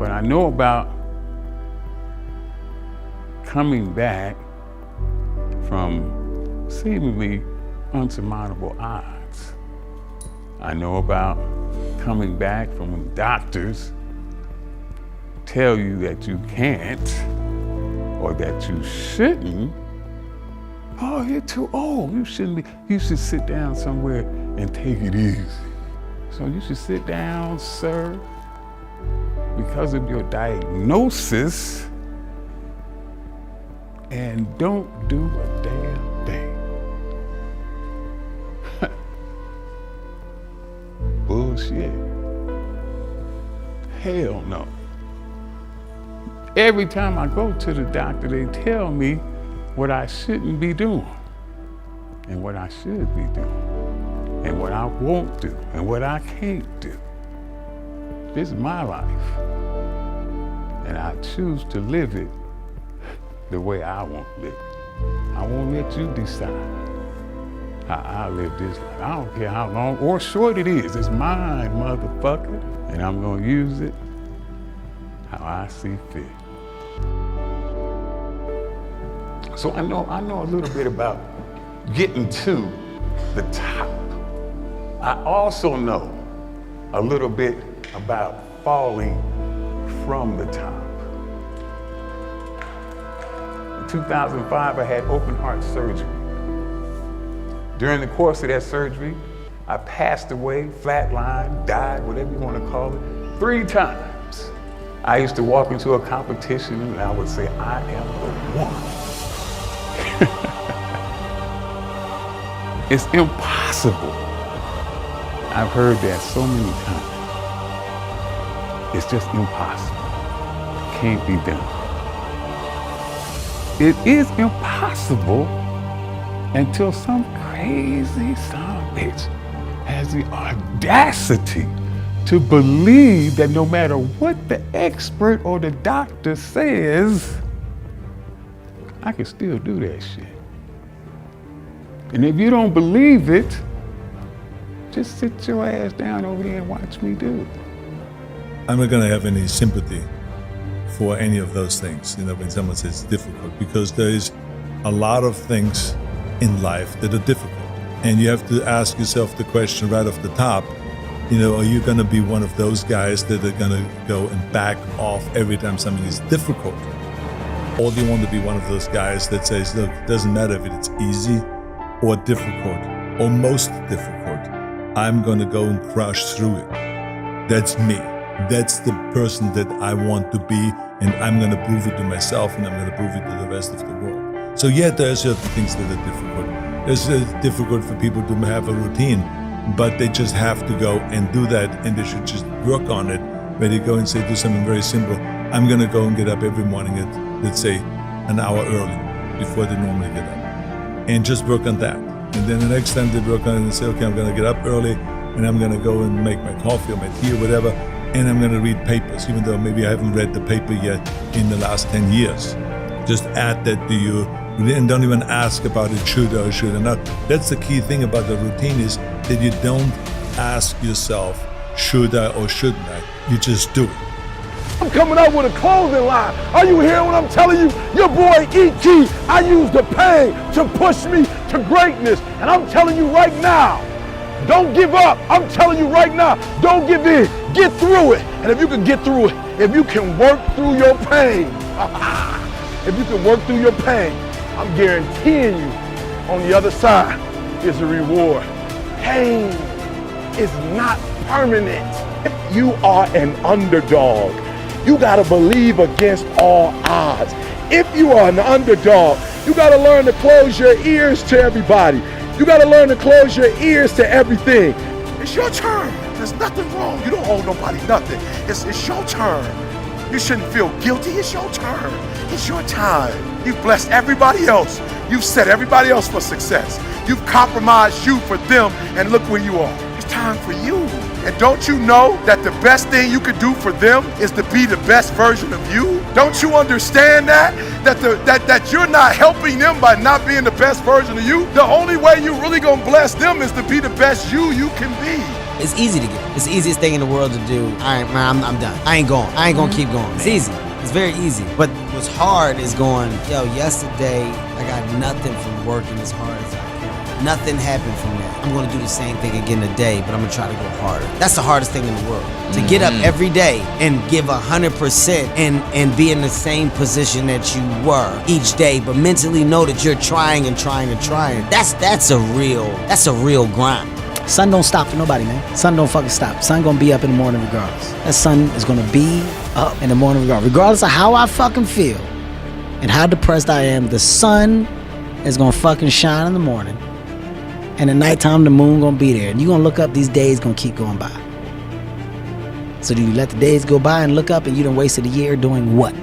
But I know about coming back from seemingly unsurmountable odds. I know about coming back from when doctors tell you that you can't or that you shouldn't. Oh, you're too old. You shouldn't be. You should sit down somewhere and take it easy. So you should sit down, sir, because of your diagnosis, and don't do a damn thing. Bullshit. Hell no. Every time I go to the doctor, they tell me what I shouldn't be doing and what I should be doing and what I won't do and what I can't do. This is my life, and I choose to live it the way I want to live it. I won't let you decide how I live this life. I don't care how long or short it is. It's mine, motherfucker, and I'm gonna use it how I see fit. So I know a little bit about getting to the top. I also know a little bit about falling from the top. In 2005, I had open heart surgery. During the course of that surgery, I passed away, flatlined, died, whatever you want to call it, 3 times. I used to walk into a competition and I would say, I am the one. It's impossible. I've heard that so many times. It's just impossible. It can't be done. It is impossible until some crazy son of a bitch has the audacity to believe that no matter what the expert or the doctor says, I can still do that shit. And if you don't believe it, just sit your ass down over there and watch me do it. I'm not gonna have any sympathy for any of those things, when someone says difficult, because there is a lot of things in life that are difficult. And you have to ask yourself the question right off the top, are you gonna be one of those guys that are gonna go and back off every time something is difficult? Or do you want to be one of those guys that says, look, it doesn't matter if it's easy or difficult or most difficult, I'm gonna go and crush through it. That's me. That's the person that I want to be, and I'm gonna prove it to myself, and I'm gonna prove it to the rest of the world. So yeah, there are certain things that are difficult. It's difficult for people to have a routine, but they just have to go and do that, and they should just work on it. Where they go and say, do something very simple. I'm gonna go and get up every morning at, let's say, an hour early before they normally get up. And just work on that. And then the next time they work on it and say, okay, I'm gonna get up early and I'm gonna go and make my coffee or my tea or whatever, and I'm gonna read papers, even though maybe I haven't read the paper yet in the last 10 years. Just add that to you, and don't even ask about it should or should or not. That's the key thing about the routine, is that you don't ask yourself, should I or shouldn't I? You just do it. I'm coming out with a clothing line. Are you hearing what I'm telling you? Your boy E.T., I use the pain to push me to greatness. And I'm telling you right now, don't give up. I'm telling you right now, don't give in. Get through it. And if you can get through it, if you can work through your pain, if you can work through your pain, I'm guaranteeing you on the other side is a reward. Pain is not permanent. If you are an underdog, you gotta believe against all odds. If you are an underdog, you gotta learn to close your ears to everybody. You gotta learn to close your ears to everything. It's your turn. There's nothing wrong. You don't owe nobody nothing. It's your turn. You shouldn't feel guilty. It's your turn. It's your time. You've blessed everybody else. You've set everybody else for success. You've compromised you for them, and look where you are. It's time for you. And don't you know that the best thing you could do for them is to be the best version of you? Don't you understand that? That you're not helping them by not being the best version of you? The only way you really gonna bless them is to be the best you can be. It's easy to give up. It's the easiest thing in the world to do. All right, man, I'm done. I ain't gonna keep going. It's easy. It's very easy. But what's hard is going, yo, yesterday I got nothing from working as hard as I can. Nothing happened from that. I'm gonna do the same thing again today, but I'm gonna try to go harder. That's the hardest thing in the world. To get up every day and give 100% and be in the same position that you were each day, but mentally know that you're trying and trying and trying. That's a real grind. Sun don't stop for nobody, man. Sun don't fucking stop. Sun gonna be up in the morning regardless. That sun is gonna be up in the morning regardless of how I fucking feel and how depressed I am. The sun is gonna fucking shine in the morning, and at nighttime the moon gonna be there. And you gonna look up, these days gonna keep going by. So do you let the days go by and look up and you done wasted a year doing what?